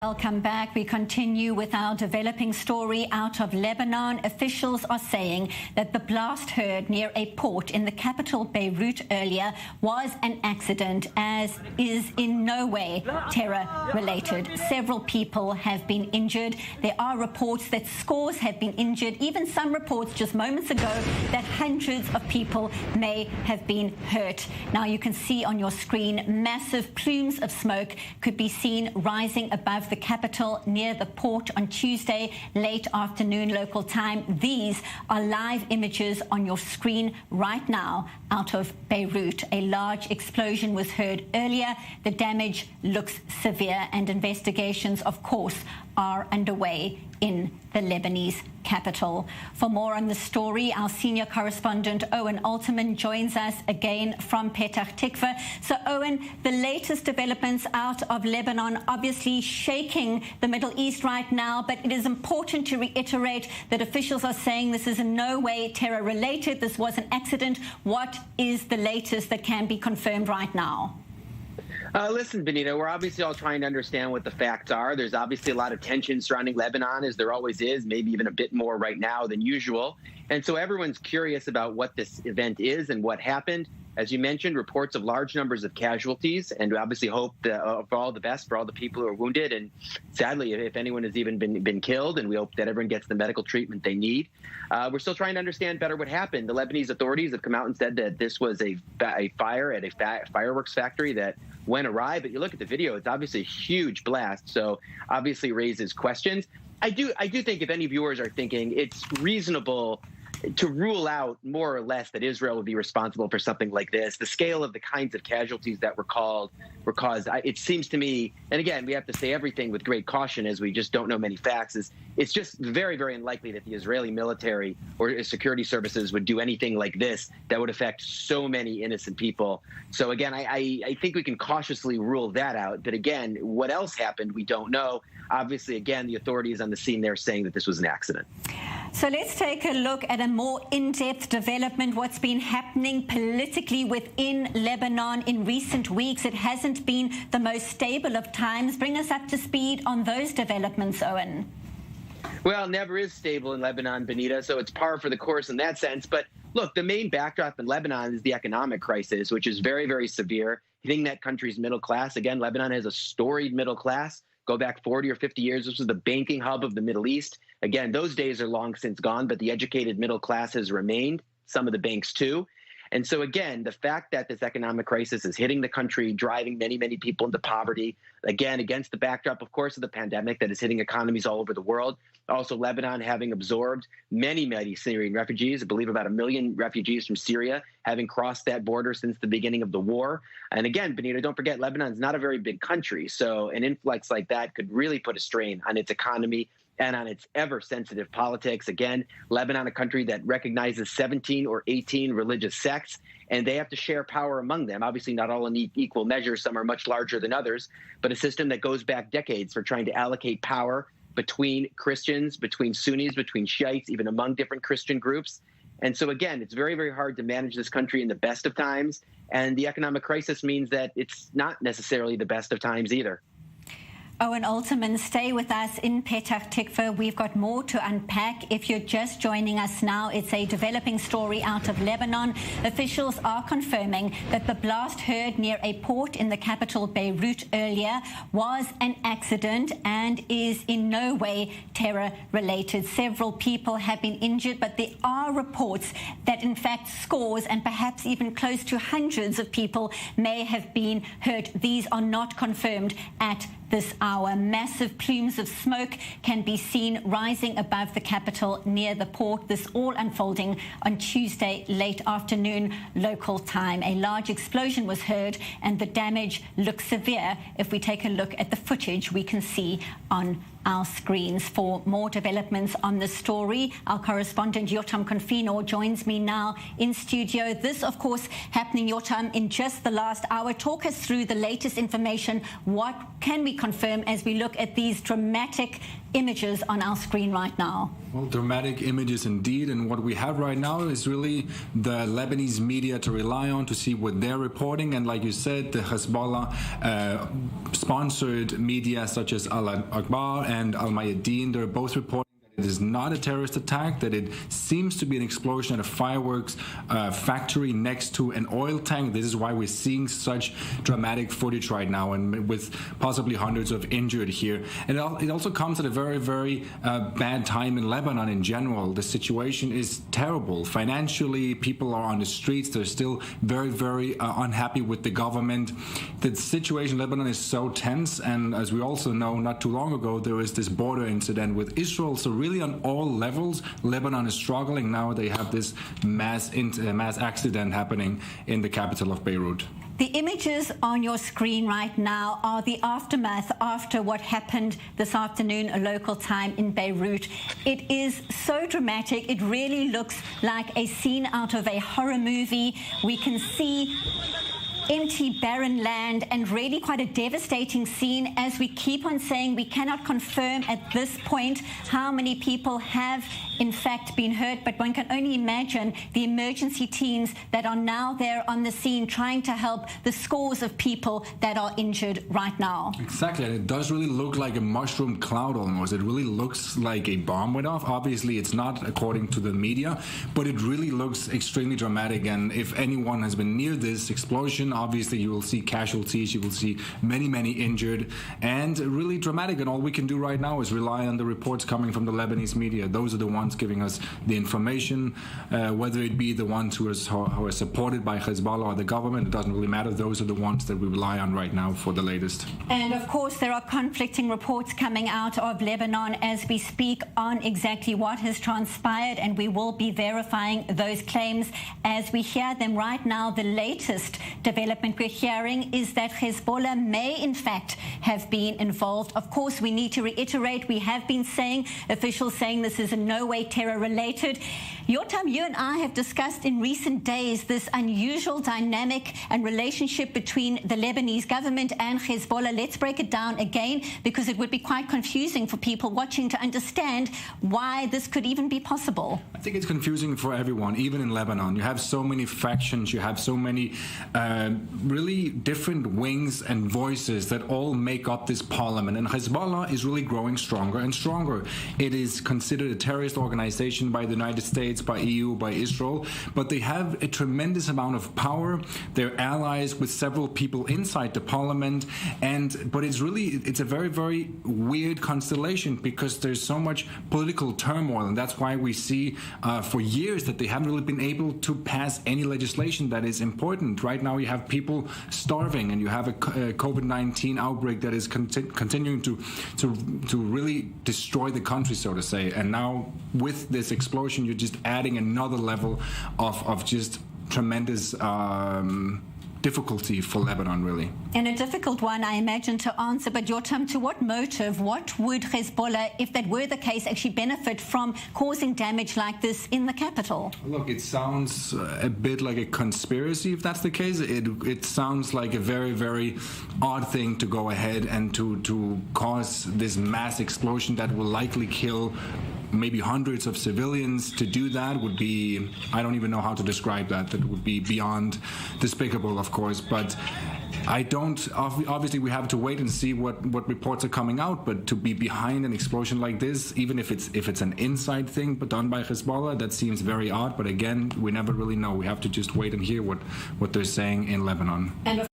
Welcome back. We continue with our developing story out of Lebanon. Officials are saying that the blast heard near a port in the capital Beirut earlier was an accident, as is in no way terror-related. Several people have been injured. There are reports that scores have been injured, even some reports just moments ago that hundreds of people may have been hurt. Now you can see on your screen massive plumes of smoke could be seen rising above the capital near the port on Tuesday late afternoon local time. These are live images on your screen right now out of Beirut. A large explosion was heard earlier. The damage looks severe, and investigations, of course, are underway in the Lebanese capital. For more on the story, our senior correspondent Owen Alterman joins us again from Petah Tikva. So Owen, the latest developments out of Lebanon obviously shaking the Middle East right now, but it is important to reiterate that officials are saying this is in no way terror related. This was an accident. What is the latest that can be confirmed right now? Listen, Benita, we're obviously all trying to understand what the facts are. There's obviously a lot of tension surrounding Lebanon, as there always is, maybe even a bit more right now than usual. And so everyone's curious about what this event is and what happened. As you mentioned, reports of large numbers of casualties, and we obviously hope for all the best for all the people who are wounded. And sadly, if anyone has even been killed, and we hope that everyone gets the medical treatment they need. We're still trying to understand better what happened. The Lebanese authorities have come out and said that this was a fire at a fireworks factory that went awry. But you look at the video, it's obviously a huge blast. So obviously raises questions. I do think if any viewers are thinking it's reasonable to rule out more or less that Israel would be responsible for something like this, the scale of the kinds of casualties that were caused, it seems to me, and again, we have to say everything with great caution as we just don't know many facts, it's just very, very unlikely that the Israeli military or security services would do anything like this that would affect so many innocent people. So again, I think we can cautiously rule that out. But again, what else happened, we don't know. Obviously, again, the authorities on the scene there saying that this was an accident. So let's take a look at a more in-depth development, what's been happening politically within Lebanon in recent weeks. It hasn't been the most stable of times. Bring us up to speed on those developments, Owen. Well, never is stable in Lebanon, Benita, so it's par for the course in that sense. But look, the main backdrop in Lebanon is the economic crisis, which is very, very severe, hitting that country's middle class. Again, Lebanon has a storied middle class. Go back 40 or 50 years, this was the banking hub of the Middle East. Again, those days are long since gone, but the educated middle class has remained, some of the banks too. And so again, the fact that this economic crisis is hitting the country, driving many, many people into poverty, again, against the backdrop, of course, of the pandemic that is hitting economies all over the world. Also, Lebanon having absorbed many, many Syrian refugees, I believe about 1 million refugees from Syria, having crossed that border since the beginning of the war. And again, Benita, don't forget, Lebanon's not a very big country. So an influx like that could really put a strain on its economy and on its ever-sensitive politics. Again, Lebanon, a country that recognizes 17 or 18 religious sects, and they have to share power among them. Obviously, not all in equal measure. Some are much larger than others, but a system that goes back decades for trying to allocate power between Christians, between Sunnis, between Shiites, even among different Christian groups. And so, again, it's very, very hard to manage this country in the best of times, and the economic crisis means that it's not necessarily the best of times either. Owen Alterman, stay with us in Petah Tikva. We've got more to unpack. If you're just joining us now, it's a developing story out of Lebanon. Officials are confirming that the blast heard near a port in the capital Beirut earlier was an accident and is in no way terror-related. Several people have been injured, but there are reports that, in fact, scores and perhaps even close to hundreds of people may have been hurt. These are not confirmed at this hour. Massive plumes of smoke can be seen rising above the capital near the port. This all unfolding on Tuesday late afternoon local time. A large explosion was heard and the damage looks severe. If we take a look at the footage we can see on our screens. For more developments on the story, our correspondent Yotam Confino joins me now in studio. This, of course, happening, Yotam, in just the last hour. Talk us through the latest information. What can we confirm as we look at these dramatic images on our screen right now? Well, dramatic images indeed, and what we have right now is really the Lebanese media to rely on to see what they're reporting, and like you said, the Hezbollah sponsored media such as Al-Akhbar and Al-Mayadeen, they're both reporting it is not a terrorist attack, that it seems to be an explosion at a fireworks factory next to an oil tank. This is why we're seeing such dramatic footage right now, and with possibly hundreds of injured here. And it also comes at a very, very bad time in Lebanon in general. The situation is terrible. Financially, people are on the streets. They're still very, very unhappy with the government. The situation in Lebanon is so tense, and as we also know, not too long ago, there was this border incident with Israel. So really on all levels, Lebanon is struggling. Now they have this mass accident happening in the capital of Beirut. The images on your screen right now are the aftermath after what happened this afternoon, a local time in Beirut. It is so dramatic. It really looks like a scene out of a horror movie. We can see empty, barren land, and really quite a devastating scene. As we keep on saying, we cannot confirm at this point how many people have in fact been hurt, but one can only imagine the emergency teams that are now there on the scene trying to help the scores of people that are injured right now. Exactly, and it does really look like a mushroom cloud almost. It really looks like a bomb went off. Obviously, it's not according to the media, but it really looks extremely dramatic, and if anyone has been near this explosion, obviously you will see casualties, you will see many, many injured, and really dramatic, and all we can do right now is rely on the reports coming from the Lebanese media. Those are the ones giving us the information, whether it be the ones who are supported by Hezbollah or the government, it doesn't really matter. Those are the ones that we rely on right now for the latest. And of course there are conflicting reports coming out of Lebanon as we speak on exactly what has transpired, and we will be verifying those claims as we hear them right now. The latest development we're hearing is that Hezbollah may in fact have been involved. Of course, we need to reiterate, we have been saying, officials saying this is in no way terror related. Yotam, you and I have discussed in recent days this unusual dynamic and relationship between the Lebanese government and Hezbollah. Let's break it down again, because it would be quite confusing for people watching to understand why this could even be possible. I think it's confusing for everyone, even in Lebanon. You have so many factions, you have so many really different wings and voices that all make up this parliament, and Hezbollah is really growing stronger and stronger. It is considered a terrorist organization by the United States, by EU, by Israel, but they have a tremendous amount of power. They're allies with several people inside the parliament, but it's a very, very weird constellation, because there's so much political turmoil, and that's why we see for years that they haven't really been able to pass any legislation that is important. Right now you have people starving, and you have a COVID-19 outbreak that is continuing to really destroy the country, so to say. And now with this explosion, you're just adding another level of just tremendous difficulty for Lebanon, really. And a difficult one, I imagine, to answer. But Yotam, to what motive, what would Hezbollah, if that were the case, actually benefit from causing damage like this in the capital? Look, it sounds a bit like a conspiracy, if that's the case. It sounds like a very, very odd thing to go ahead and to cause this mass explosion that will likely kill maybe hundreds of civilians. To do that would be, I don't even know how to describe that. That would be beyond despicable, of course. But I don't, obviously we have to wait and see what reports are coming out, but to be behind an explosion like this, even if it's an inside thing but done by Hezbollah, that seems very odd. But again, we never really know. We have to just wait and hear what they're saying in Lebanon. And